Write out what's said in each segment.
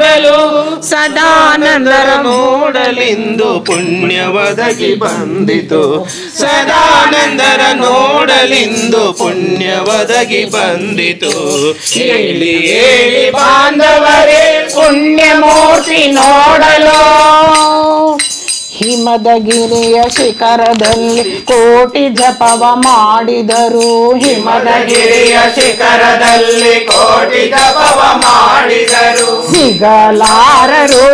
ನೋಡಲು ಸದಾನಂದರ ನೋಡಲಿಂದು ಪುಣ್ಯ ಒದಗಿ ಬಂದಿತು ಸದಾನಂದರ ನೋಡಲಿಂದು ಪುಣ್ಯ ಒದಗಿ ಬಂದಿತು ಹೇಳಿ ಹೇಳಿ ಬಾಂಧವರೇ ಪುಣ್ಯಮೂರ್ತಿ ನೋಡಲು ಹಿಮದಗಿರಿಯ ಶಿಖರದಲ್ಲಿ ಕೋಟಿ ಜಪವ ಮಾಡಿದರು ಹಿಮದಗಿರಿಯ ಶಿಖರದಲ್ಲಿ ಕೋಟಿ ಜಪವ ಮಾಡಿದರು ಸಿಗಲಾರರು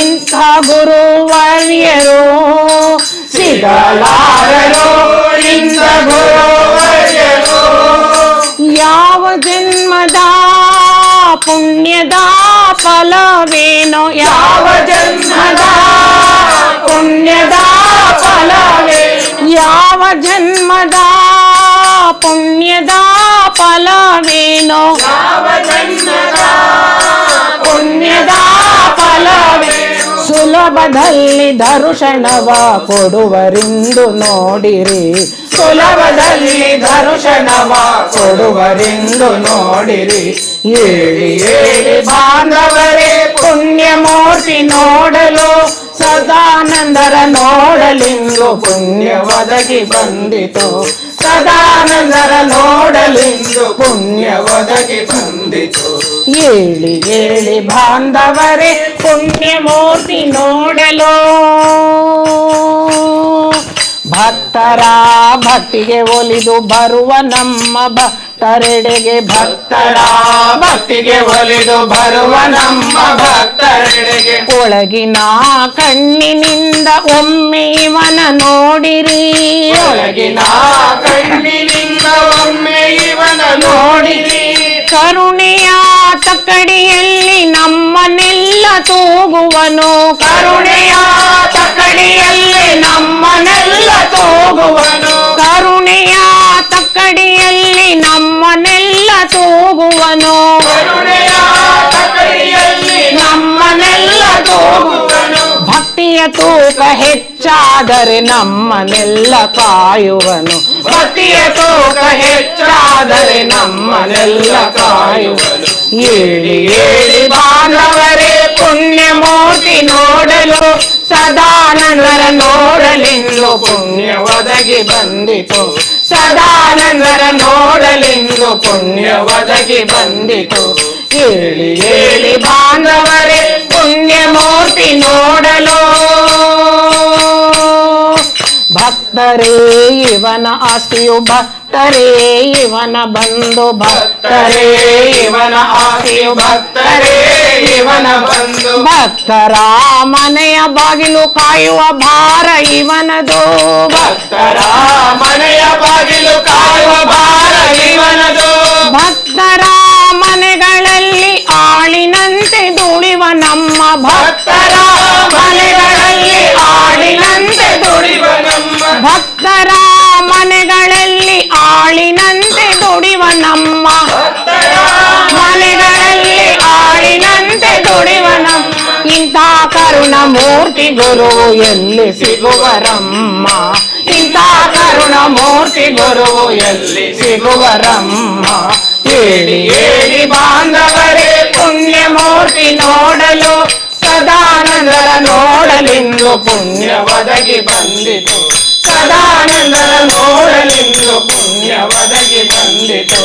ಇಂಥ ಗುರುವರ್ಯರು ಸಿಗಲಾರರು ಇಂಥ ಗುರುವರ್ಯರು ಯಾವ ಜನ್ಮದ ಪುಣ್ಯದ ಫಲವೇನೋ ಯಾವ ಜನ್ಮದ ಪುಣ್ಯದ ಫಲವೇ ಯಾವ ಜನ್ಮದ ಪುಣ್ಯದ ಫಲವೇನೋ ಯಾವ ಜನ್ಮದ ಪುಣ್ಯದ ಫಲವೇ ಸುಲಭದಲ್ಲಿ ದರ್ಶನವ ಕೊಡುವರೆಂದು ನೋಡಿರಿ ಸುಲಭದಲ್ಲಿ ದರ್ಶನವ ಕೊಡುವರೆಂದು ನೋಡಿರಿ ಹೇಳಿ ಹೇಳಿ ಬಾಂಧವರೇ ಪುಣ್ಯಮೂರ್ತಿ ನೋಡಲು ಸದಾನಂದರ ನೋಡಲೆಂದು ಪುಣ್ಯ ಒದಗಿ ಬಂದಿತು ಸದಾನಂದರ ನೋಡಲೆಂದು ಪುಣ್ಯ ಒದಗಿ ಬಂದಿತು ಹೇಳಿ ಹೇಳಿ ಬಾಂಧವರೇ ಪುಣ್ಯಮೂರ್ತಿ ನೋಡಲು ಭಕ್ತರ ಭಕ್ತಿಗೆ ಒಲಿದು ಬರುವ ನಮ್ಮ ಭಕ್ತರೆಡೆಗೆ ಭಕ್ತರ ಭಕ್ತಿಗೆ ಒಲಿದು ಬರುವ ನಮ್ಮ ಭಕ್ತರೆಡೆಗೆ ಒಳಗಿನ ಕಣ್ಣಿನಿಂದ ಒಮ್ಮೆ ಇವನ ನೋಡಿರಿ ಒಳಗಿನ ಕಣ್ಣಿನಿಂದ ಒಮ್ಮೆ ಇವನ ನೋಡಿರಿ ಕರುಣೆಯ ತಕ್ಕಡಿಯಲ್ಲಿ ನಮ್ಮನ್ನೆಲ್ಲ ತೂಗುವನು ಕರುಣೆಯ ತಕ್ಕಡಿಯಲ್ಲಿ ನಮ್ಮನ್ನೆಲ್ಲ ತೂಗುವನು ಕರುಣೆಯ ತಕ್ಕಡಿಯಲ್ಲಿ ನಮ್ಮನ್ನೆಲ್ಲ ತೂಗುವನು ಕರುಣೆಯ ತಕ್ಕಡಿಯಲ್ಲಿ ನಮ್ಮನ್ನೆಲ್ಲ ತೂಗುವನು ಭಕ್ತಿಯ ತೂಕ ಹೆಚ್ಚಾದರೆ ನಮ್ಮನ್ನೆಲ್ಲ ಕಾಯುವನು ಭಕ್ತಿಯ ತೂಕ ಹೆಚ್ಚಾದರೆ ನಮ್ಮನ್ನೆಲ್ಲ ಕಾಯುವನು ಹೇಳಿ ಹೇಳಿ ಬಾಂಧವರೇ ಪುಣ್ಯಮೂರ್ತಿ ನೋಡಲು ಸದಾನಂದರ ನೋಡಲೆಂದು ಪುಣ್ಯ ಒದಗಿ ಬಂದಿತು ಸದಾನಂದರ ನೋಡಲೆಂದು ಪುಣ್ಯ ಒದಗಿ ಬಂದಿತು ಹೇಳಿ ಹೇಳಿ ಬಾಂಧವರೇ ಪುಣ್ಯಮೂರ್ತಿ ನೋಡಲು ಭಕ್ತರೇ ಇವನ ಆಸ್ತಿಯು ಭಕ್ತರೇ ಇವನ ಬಂಧು ಭಕ್ತರೇ ಇವನ ಆಸೆಯು ಭಕ್ತರೇ ಇವನ ಬಂಧು ಭಕ್ತರ ಮನೆಯ ಬಾಗಿಲು ಕಾಯುವ ಭಾರ ಇವನದು ಭಕ್ತರ ಮನೆಯ ಬಾಗಿಲು ಕಾಯುವ ಭಾರ ಇವನದು ಭಕ್ತರ ಮನೆಗಳಲ್ಲಿ ಆಳಿನಂತೆ ದುಡಿವ ನಮ್ಮ ಭಕ್ತರ ಮನೆಗಳಲ್ಲಿ ಆಡಿನಂತೆ ದುಡಿವ ನಮ್ಮ ಭಕ್ತರ ಮನೆಗಳಲ್ಲಿ ಆಳಿನಂತೆ ದುಡಿವ ನಮ್ಮ ಭಕ್ತರ ಮನೆಗಳಲ್ಲಿ ಆಳಿನಂತೆ ದುಡಿವ ನಮ್ಮ ಇಂಥ ಕರುಣ ಮೂರ್ತಿ ಗುರು ಎಲ್ಲಿ ಸಿಗುವರಮ್ಮ ಇಂಥ ಕರುಣ ಮೂರ್ತಿ ಗುರು ಎಲ್ಲಿ ಸಿಗುವರಮ್ಮ ಹೇಳಿ ಹೇಳಿ ಬಾಂಧವರೇ ಪುಣ್ಯಮೂರ್ತಿ ನೋಡಲು ಸದಾನಂದರ ನೋಡಲೆಂದು ಪುಣ್ಯ ಒದಗಿ ಬಂದಿತು ಸದಾನಂದರ ನೋಡಲೆಂದು ಪುಣ್ಯ ಒದಗಿ ಬಂದಿತು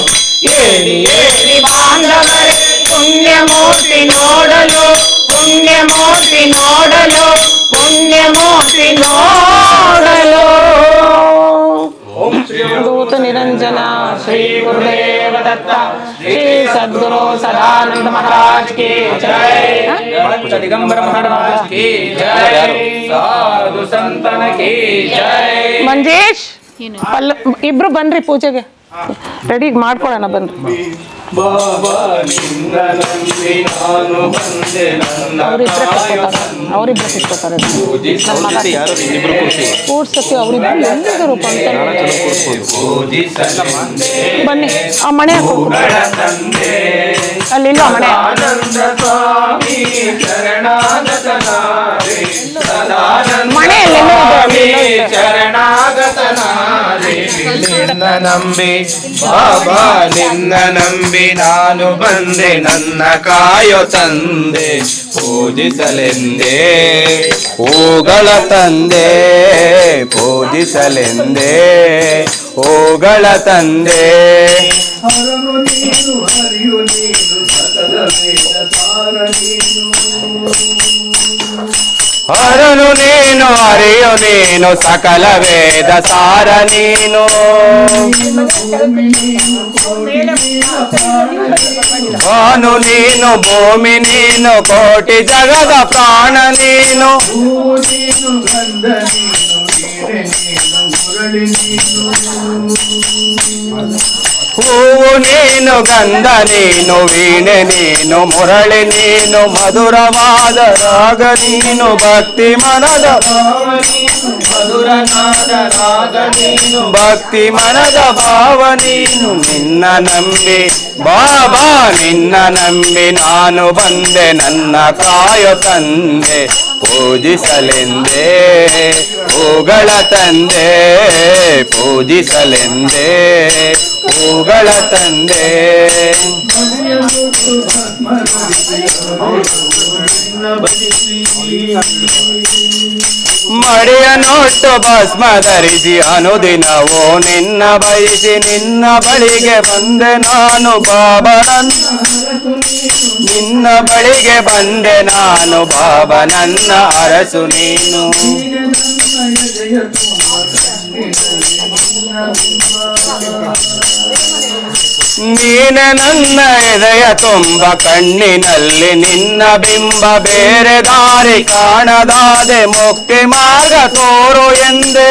ಹೇಳಿ ಹೇಳಿ ಬಾಂಧವರೇ ಪುಣ್ಯಮೂರ್ತಿ ನೋಡಲು ಪುಣ್ಯಮೂರ್ತಿ ನೋಡಲು ಪುಣ್ಯಮೂರ್ತಿ ನೋಡಲು ಓಂ ಶ್ರೀ दूत निरंजन श्री गुरुदेव दत्त श्री सद्गुरु सदानंद महाराज की जय दिगंबर महाराज की जय साधु संतन की जय ಮಂಜೇಶ್ ಇಬ್ರು ಬನ್ರಿ ಪೂಜೆಗೆ ರೆಡಿ ಮಾಡ್ಕೊಳ್ಳೋಣ ಬನ್ರಿ ಬಾಬಾ ನಿನ್ನ ನಂಬಿ ನಾನು ಬಂದೆ ನನ್ನ ಅವರಿಬ್ರು ಸಿಕ್ಕೋತಾರೆ ಕೂಡ್ಸಕ್ಕೆ ಅವರಿಬ್ರು ಎಲ್ಲಿದ್ರು ಬನ್ನಿ ಆ ಮನೆ ಅಲ್ಲಿಲ್ಲ ಮನೆ ಆನಂದ ಸ್ವಾಮಿ ಶರಣಾಗತನಾರೆ ಸದಾನಂದ ಮನೆಯಲ್ಲಿ ಸ್ವಾಮಿ ಶರಣಾಗತನಾರೆ ನಿನ್ನ ನಂಬಿ ಬಾಬಾ ನಿನ್ನ ನಂಬಿ ನಾನು ಬಂದೆ ನನ್ನ ಕಾಯೋ ತಂದೆ ಪೂಜಿಸಲೆಂದೇ ಹೂಗಳ ತಂದೆ ಪೂಜಿಸಲೆಂದೇ ಹೂಗಳ ತಂದೆ ಹರನು ನೀನು ಹರಿಯು ನೀನು ಸಕಲ ವೇದ ಸಾರ ನೀನು ಹರನು ನೀನು ಹರಿಯು ನೀನು ಸಕಲ ವೇದ ಸಾರ ನೀನು ಭಾನು ನೀನು ಭೂಮಿ ನೀನು ಕೋಟಿ ಜಗದ ಪ್ರಾಣ ನೀನು ಗಂಧ ನೀನು ವೀಣೆ ನೀನು ಮುರಳಿ ನೀನು ಹೂವು ನೀನು ಗಂಧ ನೀನು ವೀಣೆ ನೀನು ಮುರಳಿ ನೀನು ಮಧುರವಾದ ರಾಗ ನೀನು ಭಕ್ತಿ ಮನದ ಭಾವ ನೀನು ಮಧುರನಾದ ರಾಗ ನೀನು ಭಕ್ತಿ ಮನದ ಭಾವ ನೀನು ನಿನ್ನ ನಂಬಿ ಬಾಬಾ ನಿನ್ನ ನಂಬಿ ನಾನು ಬಂದೆ ನನ್ನ ಕಾಯೋ ತಂದೆ ಪೂಜಿಸಲೆಂದೇ ಹೂಗಳ ತಂದೆ ಪೂಜಿಸಲೆಂದೇ ಹೂಗಳ ತಂದೆ ಮಡಿಯ ನೋಟ್ಟು ಭಸ್ಮ ಧರಿಸಿ ಅನುದಿನವೋ ನಿನ್ನ ಬಯಸಿ ನಿನ್ನ ಬಳಿಗೆ ಬಂದೆ ನಾನು ಬಾಬನನ್ನ ನಿನ್ನ ಬಳಿಗೆ ಬಂದೆ ನಾನು ಬಾಬಾ ನನ್ನ ಅರಸು ನೀನು ನೀನೆ ನನ್ನ ಎದೆಯ ತುಂಬ ಕಣ್ಣಿನಲ್ಲಿ ನಿನ್ನ ಬಿಂಬ ಬೇರೆ ದಾರಿ ಕಾಣದಾದೆ ಮುಕ್ತಿ ಮಾರ್ಗ ತೋರು ಎಂದೆ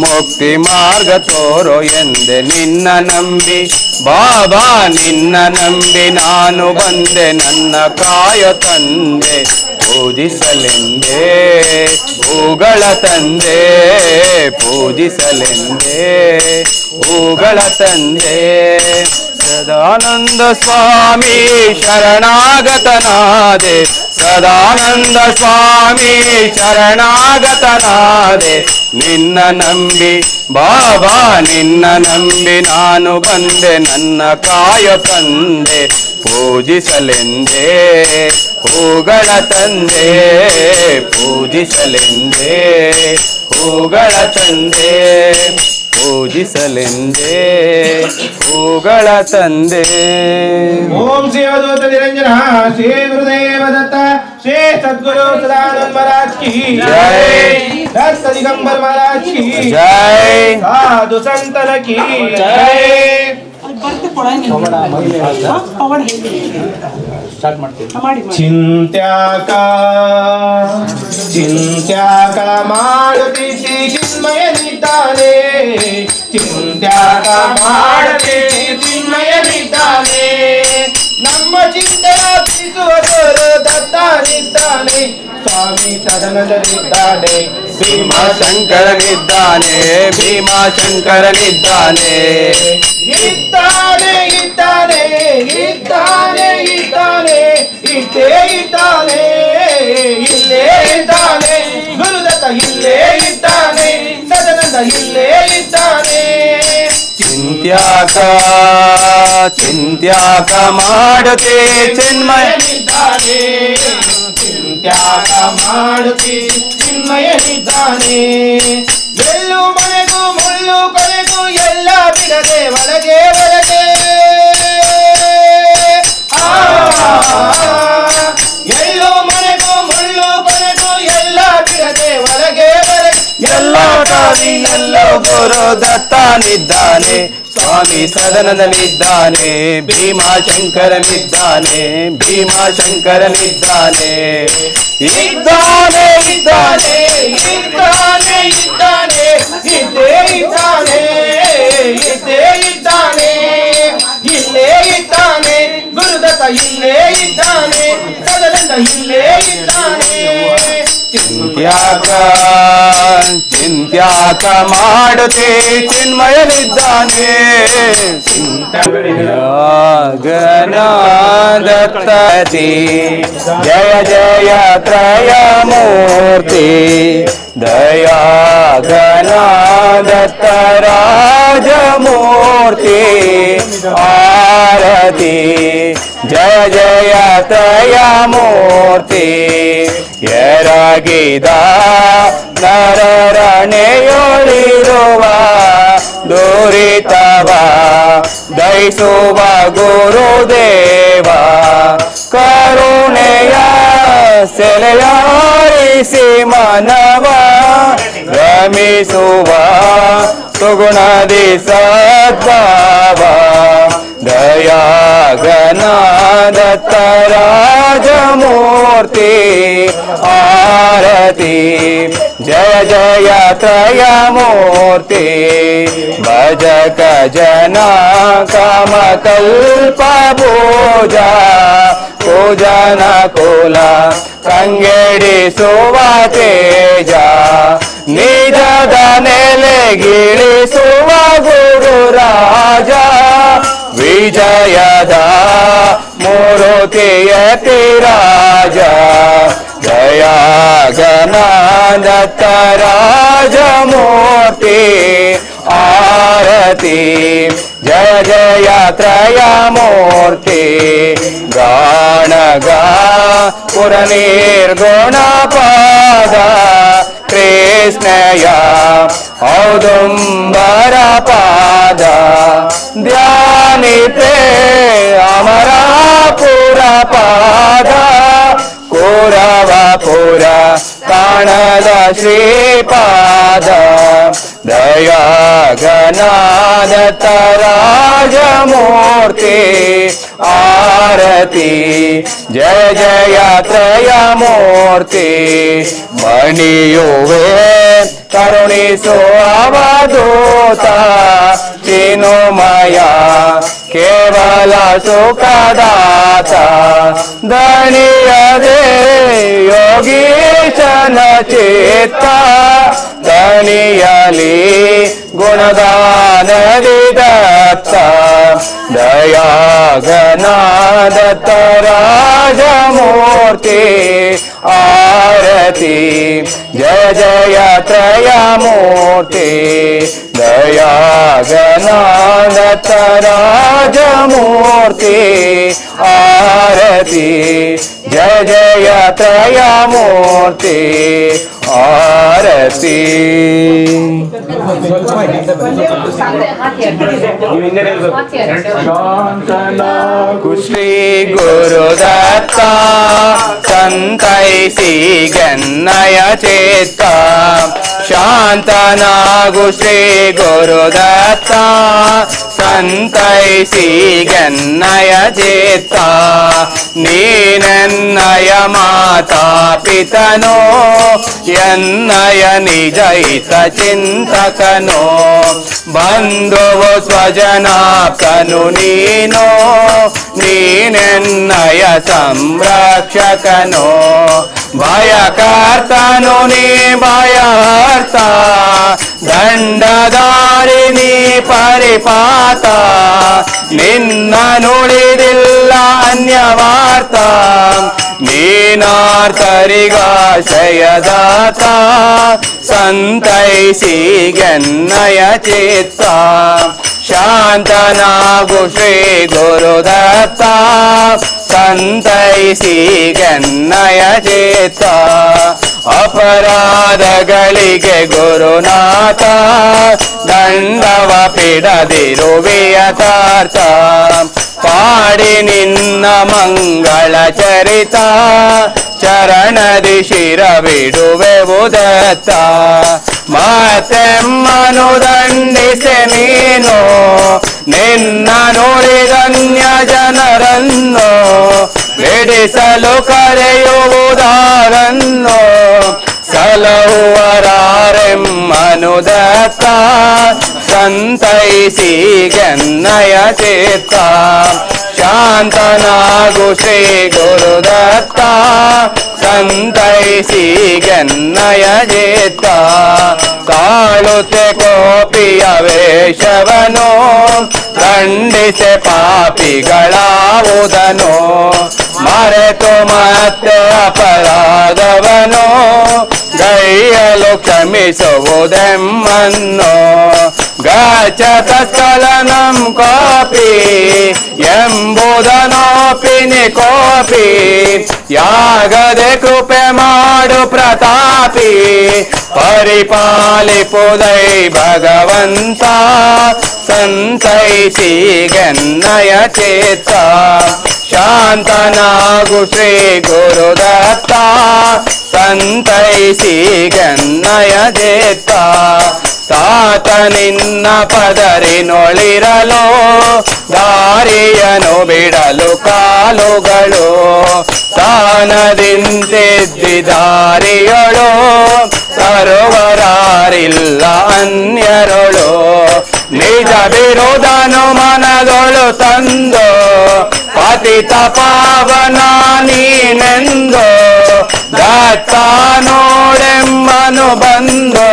ಮುಕ್ತಿ ಮಾರ್ಗ ತೋರು ಎಂದೆ ನಿನ್ನ ನಂಬಿ ಬಾಬಾ ನಿನ್ನ ನಂಬಿ ನಾನು ಬಂದೆ ನನ್ನ ಕಾಯೋ ತಂದೆ ಪೂಜಿಸಲೆಂದೇ ಹೂಗಳ ತಂದೆ ಪೂಜಿಸಲೆಂದೇ ಹೂಗಳ ತಂದೆ ಸದಾನಂದ ಸ್ವಾಮಿ ಶರಣಾಗತನಾದೆ ಸದಾನಂದ ಸ್ವಾಮಿ ಶರಣಾಗತನಾದೆ ನಿನ್ನ ನಂಬಿ ಬಾಬಾ ನಿನ್ನ ನಂಬಿ ನಾನು ಬಂದೆ ನನ್ನ ಕಾಯೋ ತಂದೆ ಪೂಜಿಸಲೆಂದೇ ಹೂಗಳ ತಂದೆ ಪೂಜಿಸಲೆಂದೇ ಹೂಗಳ ತಂದೆ ಪೂಜಿಸಲೆಂದೇ ಹೂಗಳ ತಂದೆ ಓಂ ಶ್ರೀ ಅವಧೂತ ನಿರಂಜನ ಶ್ರೀ ಗುರುದೇವ ದತ್ತ ಶ್ರೀ ಸದ್ಗುರು ಸದಾನಂದ ಮಹಾರಾಜ್ ಕಿ ಜೈ ದತ್ತ ದಿಗಂಬರ ಮಹಾರಾಜ್ ಕಿ ಜೈ ಸಾಧು ಸಂತನ ಕಿ ಜೈ ಚಿಂತ್ಯಾಕ ಚಿಂತ್ಯಾಕ ಮಾಡುತ್ತಿ ಚಿನ್ಮಯನಿದ್ದಾನೆ ಚಿಂತ್ಯಾಕ ಮಾಡುತ್ತಿ ಚಿನ್ಮಯನಿದ್ದಾನೆ ನಮ್ಮ ಚಿಂತೆಯ ಬಿಡಿಸುವವರು ದತ್ತಾನಿದ್ದಾನೆ ಸ್ವಾಮಿ ಸದನದಲ್ಲಿದ್ದಾನೆ ಭೀಮಾಶಂಕರನಿದ್ದಾನೆ ಭೀಮಾಶಂಕರನಿದ್ದಾನೆ ಇದ್ದಾನೆ ಇದ್ದಾನೆ ಇದ್ದಾನೆ ಇದ್ದಾನೆ ಇದ್ದೇ ಇದ್ದಾನೆ ಇಲ್ಲೇ ಇದ್ದಾನೆ ಗುರುದತ್ತ ಇಲ್ಲೇ ಇದ್ದಾನೆ ಸದನದ ಇಲ್ಲೇ ಇದ್ದಾನೆ ಚಿಂತ್ಯಾಕ ಚಿಂತ್ಯಾಕ ಮಾಡುತ್ತೆ ಚಿನ್ಮಯನಿದ್ದಾನೆ ಚಿಂತ್ಯಾಗ ಮಾಡುತ್ತಿ ಚಿನ್ಮಯನಿದ್ದಾನೆ ಎಳ್ಳು ಮನೆಗೂ ಮುಳ್ಳು ಕೊನೆಗೂ ಎಲ್ಲ ಬಿಡದೆ ಒಳಗೆ ಒಳಗೆ ಎಳ್ಳು ಮನೆಗೂ ಮುಳ್ಳು ಕೊನೆಗೂ ಎಲ್ಲ ಬಿಡದೆ ಒಳಗೆ ಒಳಗೆ ಎಲ್ಲ ಕಾಲಿ ಎಲ್ಲೋ ಗುರು ದತ್ತಾನಿದ್ದಾನೆ ಸ್ವಾಮಿ ಸದನದಲ್ಲಿದ್ದಾನೆ ಭೀಮಾಶಂಕರನಿದ್ದಾನೆ ಭೀಮಾಶಂಕರನಿದ್ದಾನೆ ಇದ್ದಾನೆ ಇದ್ದಾನೆ ಇದ್ದಾನೆ ಇದ್ದಾನೆ ಇದ್ದೇ ಇದ್ದಾನೆ ಇದ್ದೇ ಇದ್ದಾನೆ ಇಲ್ಲೇ ಇದ್ದಾನೆ ಗುರುದತ್ತ ಇಲ್ಲೇ ಇದ್ದಾನೆ ಸದನದ ಇಲ್ಲೇ ಇದ್ದಾನೆ ಚಿಂತ್ಯಾಕ ಚಿಂತ್ಯಾಕ ಮಾಡುತ್ತೆ ಚಿನ್ಮಯನಿದ್ದಾನೆ ಗಣದತ್ತತಿ ಜಯ ಜಯ ತ್ರಯ ಮೂರ್ತಿ ದಯಾಘನಾದತ್ತ ರಾಜಮೂರ್ತಿ ಆರತಿ ಜಯ ಜಯ ತ್ರಯಮೂರ್ತಿ ಎರಗಿದ ನರರಣೆಯೊಳಿರುವ ದುರಿತವ ದಯಿಸುವ ಗುರುದೇವ ಕರುಣೆಯ ಸೆಲೆಯಾರಿಸಿ ಮನವ ರಮಿಸುವ ಸುಗುಣದಿ ಸದ್ಭಾವ ದಯಾಘನಾದತ್ತ ರಾಜಮೂರ್ತಿ ಆರತಿ ಜಯ ಜಯ ತ್ರಯಮೂರ್ತಿ ಭಜಕ ಜನ ಕಾಮಕಲ್ಪ ಪೂಜಾ ಪೂಜನ ಕುಲ ಕಂಗೆಡಿಸುವ ತೇಜ ನಿಜದ ನೆಲೆಗಿಳಿಸುವ ಗುರುರಾಜ ವಿಜಯದ ಮೂರುತಿಯತಿ ರಾಜ ದಯಾಘನಾದತ್ತ ರಾಜಮೂರ್ತಿ ಆರತಿ ಜಯ ಜಯ ತ್ರಯಮೂರ್ತಿ ಗಾಣಗ ಪುರ ನಿರ್ಗುಣ ಪಾದ ಕೃಷ್ಣಯ ಔದುಂಬರ ಪಾದ ಧ್ಯಾನಿತೆ ಅಮರಾಪುರ ಪಾದ ಕೂರವಪುರ ಕಾಣದ ಶ್ರೀಪಾದ ದಯಾಘನಾದತ್ತ ರಾಜಮೂರ್ತಿ ಆರತಿ ಜಯ ಜಯ ತ್ರಯಮೂರ್ತಿ ಮಣಿಯುವೆ ಕರುಣಿಸೋ ಅವಧೂತ ಚಿನುಮಯ ಕೇವಲ ಸುಖದಾತ ದಣಿಯದೆ ಯೋಗೀಶನ ಚಿತ್ತ ದಣಿಯಲಿ ಗುಣದಾನದಿ ದತ್ತ ದಯಾಘನಾದತ್ತ ರಾಜಮೂರ್ತಿ ಆರತಿ ಜಯ ಜಯ ತ್ರಯಮೂರ್ತಿ ದಯಾಘನಾದತ್ತ ರಾಜಮೂರ್ತಿ ಆರತಿ ಜಯ ಜಯ ತ್ರಯಮೂರ್ತಿ ಆರತಿ ಶ್ರೀ ಗುರುದತ್ತ ಸಂತೈಸಿ ಗನ್ನಯ ಚೇತ ಶಾಂತನಾಗು ಶ್ರೀ ಗುರುದತ್ತ ಸಂತೈಸಿ ಗನ್ನಯ ಚೇತ ನೀನೆನ್ನಯ ಮಾತಾ ಪಿತನೋ ಎನ್ನಯ ನಿಜೈತ ಚಿಂತಕನೋ ಬಂಧುವು ಸ್ವಜನಾಪ್ತನು ನೀನೋ ನೀನೆನ್ನಯ ಸಂರಕ್ಷಕನೋ ಭಯಕರ್ತನು ನೀ ಭಯಾರ್ಥ ದಂಡದಾರಿಣಿ ಪರಿಪಾತ ನಿನ್ನ ನುಳಿದಿಲ್ಲ ಅನ್ಯವಾರ್ಥ ನೀನಾರ್ಥರಿಗಾಶಯದಾತ ಸಂತೈಸಿ ಗನ್ನಯ ಚಿತ್ತ ಶಾಂತನಾಗು ಶ್ರೀ ಗುರುದತ್ತ ಸಂತೈಸಿ ಗನ್ನಯ ಚಿತ್ತ ಅಪರಾಧಗಳಿಗೆ ಗುರುನಾಥ ದಂಡವ ಪಿಡದಿರುವೆಯಥಾರ್ಥ ಪಾಡಿ ನಿನ್ನ ಮಂಗಳ ಚರಿತ ಚರಣದಿ ಶಿರವಿಡುವೆವು ದತ್ತ ಮಾತೆಮ್ಮನು ದಂಡಿಸೆ ನೀನು ನಿನ್ನ ನುಡಿದನ್ಯ ಜನರನ್ನು ಬಿಡಿಸಲು ಕರೆಯುವುದಾರನ್ನು ಸಲಹುವರಾರೆಮ್ಮನು ದತ್ತ ಸಂತೈಸಿ ಗನ್ನಯ ಚಿತ್ತ ಶಾಂತನಾಗು ಶ್ರೀ ಗುರುದತ್ತ ಸಂತೈಸಿ ಗನ್ನಯ ಚಿತ್ತ ಕಾಳುತ್ತೆ ಕೋಪಿಯ ವೇಷವನು ಖಂಡಿಸೆ ಪಾಪಿಗಳಾವುದನು ಮರೆತು ಮತ್ತೆ ಅಪರಾಧವನು ಗೈಯ ಮಾಡಲು ಕ್ಷಮಿಸುವುದೆಮ್ಮನ್ನು ಗಚ್ಚತ ಸ್ಖಲನಂ ಕೋಪಿ ಎಂಬುದನೋಪಿನಿ ಕೋಪಿ ಯಾಗದೆ ಕೃಪೆ ಮಾಡು ಪ್ರತಾಪಿ ಪರಿಪಾಲಿಪುದೈ ಭಗವಂತ ಸಂತೈಸಿ ಗನ್ನಯ ಚೇತ ಶಾಂತನಾಗು ಶ್ರೀ ಗುರುದತ್ತ ಸಂತೈಸಿ ಗನ್ನಯ ಚೇತ ತಾತ ನಿನ್ನ ಪದರಿನೊಳಿರಲು ದಾರಿಯನು ಬಿಡಲು ಕಾಲುಗಳು ತಾನದಿಂತಿದ್ದಾರಿಯಳು ತರುವರಾರಿಲ್ಲ ಅನ್ಯರೊಳು ನಿಜ ಬಿರುದನು ಮನದೊಳು ತಂದು ಪತಿತ ಪಾವನ ನೀನೆಂದು ದತ್ತ ನೋಡೆಮ್ಮನು ಬಂದು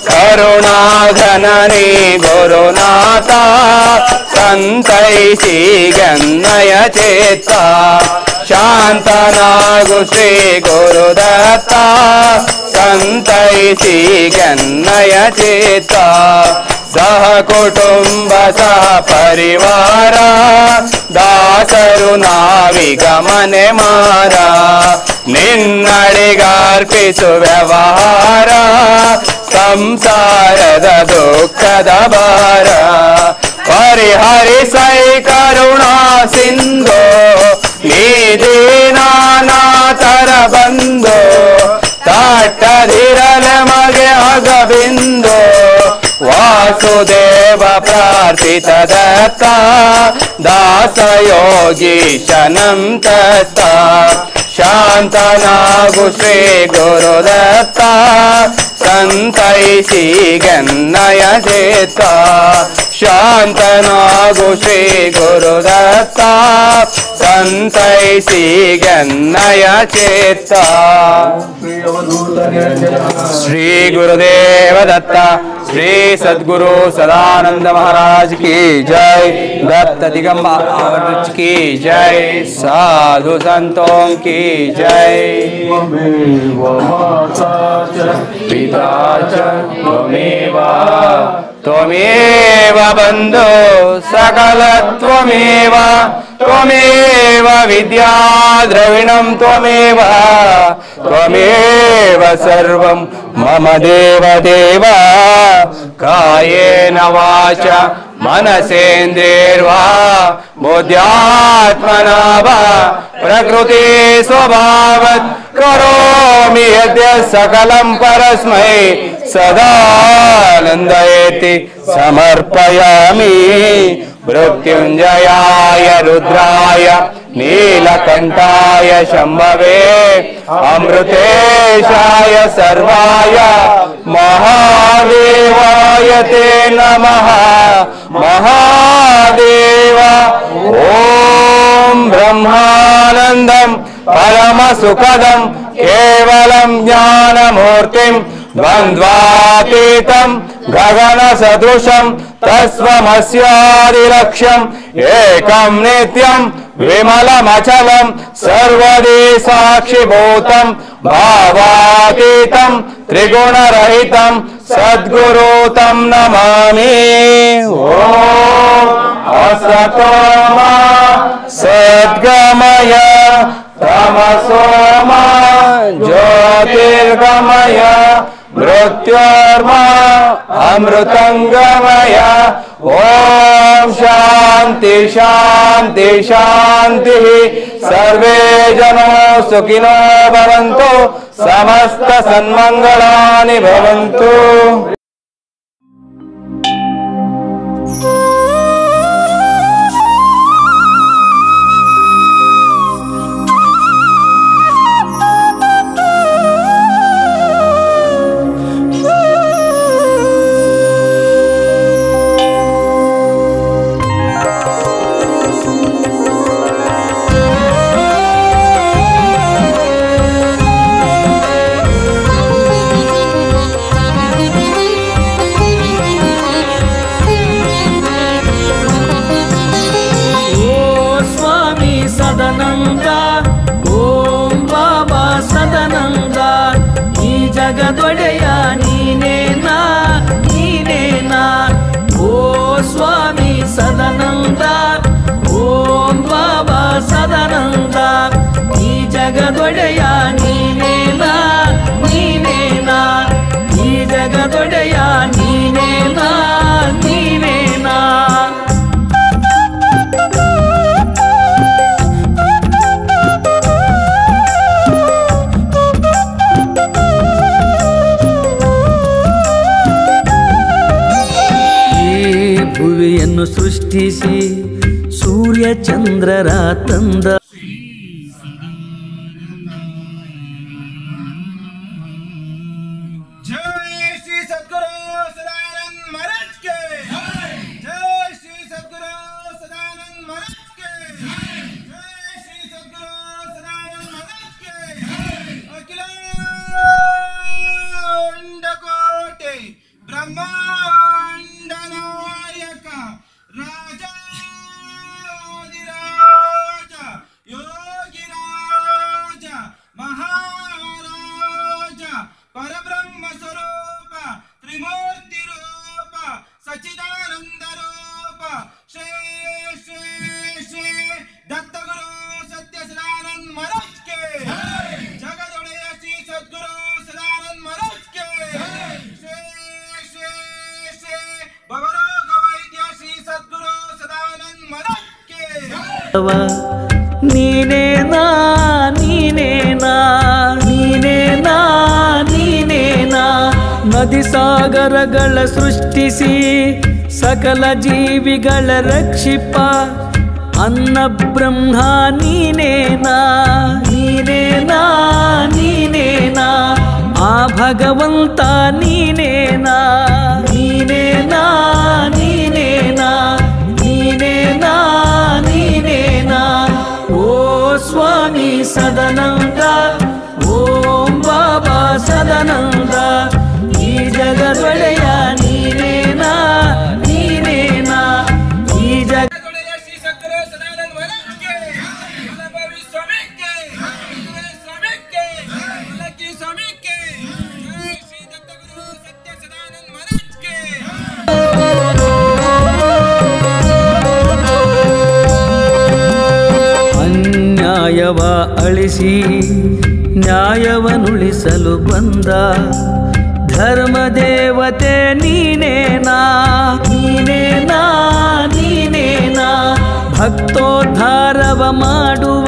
ಕರುಣಾಘನನಿ ಗುರುನಾಥ ಸಂತೈಸಿ ಗನ್ನಯ ಚೇತ ಶಾಂತನಾಗು ಶ್ರೀ ಗುರುದತ್ತ ಸಂತೈಸಿ ಗನ್ನಯ ಚೇತ ಸಹ ಕುಟುಂಬ ಸಹ ಪರಿವಾರ ದಾಸರು ನಾವಿಗ ಮನೆ ಮಾರ ನಿನ್ನಡಿಗಾರ್ಪಿಸು ವ್ಯವಹಾರ ಸಂಸಾರದ ದುಃಖದ ಭಾರ ಪರಿಹರಿಸೈ ಕರುಣಾ ಸಿಂಧು ನೀ ದೀನಾನಾಥರ ಬಂದು ತಟ್ಟದಿರಲ ಮಗೆ ಅಗಬಿಂದು ವಾಸುದೇವ ಪ್ರಾರ್ಥಿತ ದತ್ತ ದಾಸಯೋಗೀಶನಂ ತತ್ತ ಶಾಂತನಾಗು ಶ್ರೀ ಗುರುದತ್ತ ಸಂತೈಸಿ ಗನ್ನಯ ಚೇತ ಶಾಂತನಾಗು ಶ್ರೀ ಗುರುದತ್ತ ಸಂತೈಸಿ ಗನ್ನಯ ಚೇತ ಶ್ರೀ ಗುರುದೇವ ದತ್ತ श्री सद्गुरु सदानंद महाराज की जय दत्त दिगंबर की जय साधु संतों की जय पिता च त्वमेव त्वमेव बन्धु सकल त्वमेव त्वमेव विद्या द्रविणं त्वमेव त्वमेव सर्वं मम देव देव कायेन वाचा मनसेन्द्रियैर्वा बुद्ध्यात्मना वा प्रकृति स्वभावत् करोमि यद्य सकलं परस्मै सदानन्दयेति समर्पयामि मृत्युंजयाय रुद्राय नीलकंठाय शंभवे अमृतेशाय सर्वाय महादेवाय ते नमः महादेव ओम ब्रह्मानंदं परम सुखदं केवलं ज्ञानमूर्तिं द्वन्द्वातीतं गगन सदृशं तस्वमस्यादिलक्ष्यम् एकं नित्यं विमलमचलं सर्वदि साक्षिभूतं भावातीतं त्रिगुणरहितं सद्गुरु तं नमामि ओम असतो मा सद्गमय तमसो मा ज्योतिर्गमय मृत्योर्मा अमृतंगमय ओम शांति शांति शांति सर्वे जनो सुखिनो भवन्तु समस्त सन्मंगलानि भवन्तु। ಜಗದೊಡೆಯ ನೀನೇನಾ ನೀನೇನಾ ಈ ಜಗದೊಡೆಯ ನೀನೇನಾ ನೀನೇನಾ ಭುವಿಯನ್ನು ಸೃಷ್ಟಿಸಿ ಸೂರ್ಯ ಚಂದ್ರರ ತಂದ जय श्री सद्गुरु सदानंद महाराज के जय श्री सद्गुरु सदानंद महाराज के जय श्री सद्गुरु सदानंद महाराज के अखिलांड कोटि ब्रह्मांड नायक राजाधिराज योगिराज महाराज परब्रह्म स्वरूप त्रिमूर्ति रूप सच्चिदानंद रूप श्री श्री श्री दत्तगुरु सत्य सदानंद महाराज के जगदोड़य श्री सद्गुरु सदानंद महाराज के श्री श्री श्री भवरोग वैद्य श्री सद्गुरु सदानंद महाराज के ನೀನೇನಾ ನೀನೇನಾ ನೀನೇನಾ ನೀನೇನಾ ನದಿ ಸಾಗರಗಳ ಸೃಷ್ಟಿಸಿ ಸಕಲ ಜೀವಿಗಳ ರಕ್ಷಿಪ ಅನ್ನ ಬ್ರಹ್ಮ ನೀನೇನಾ ನೀನೇನಾ ನೀನೇನಾ ಆ ಭಗವಂತ ನೀನೇನಾ ನೀನೇನಾ ನೀನೇನಾ ನೀನೇನಾ ನೀನೇನಾ ಓ ಸ್ವಾಮಿ ಸದಾನಂದ ಓಂ ಬಾಬಾ ಸದಾನಂದ ಈ ಜಗದೊಡೆಯ ನೀನೇನಾ ನೀನೇನಾ ಈ ಜಗ श्री सद्गुरु सदानंद महाराज के अनुभवी स्वामी के स्वामी के लकी स्वामी के जय श्री दत्तगुरु सत्य सदानंद महाराज के ಅನ್ಯಾಯವ ಅಳಿಸಿ ನ್ಯಾಯವನ್ನುಳಿಸಲು ಬಂದ ಧರ್ಮದೇವತೆ ನೀನೇನಾ ನೀನೇನಾ ನೀನೇನಾ ಭಕ್ತೋದ್ಧಾರವ ಮಾಡುವ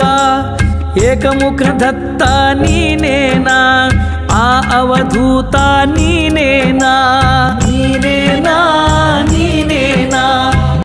ಏಕಮುಖ ದತ್ತ ನೀನೇನಾ ಆ ಅವಧೂತ ನೀನೇನಾ ನೀನೇನಾ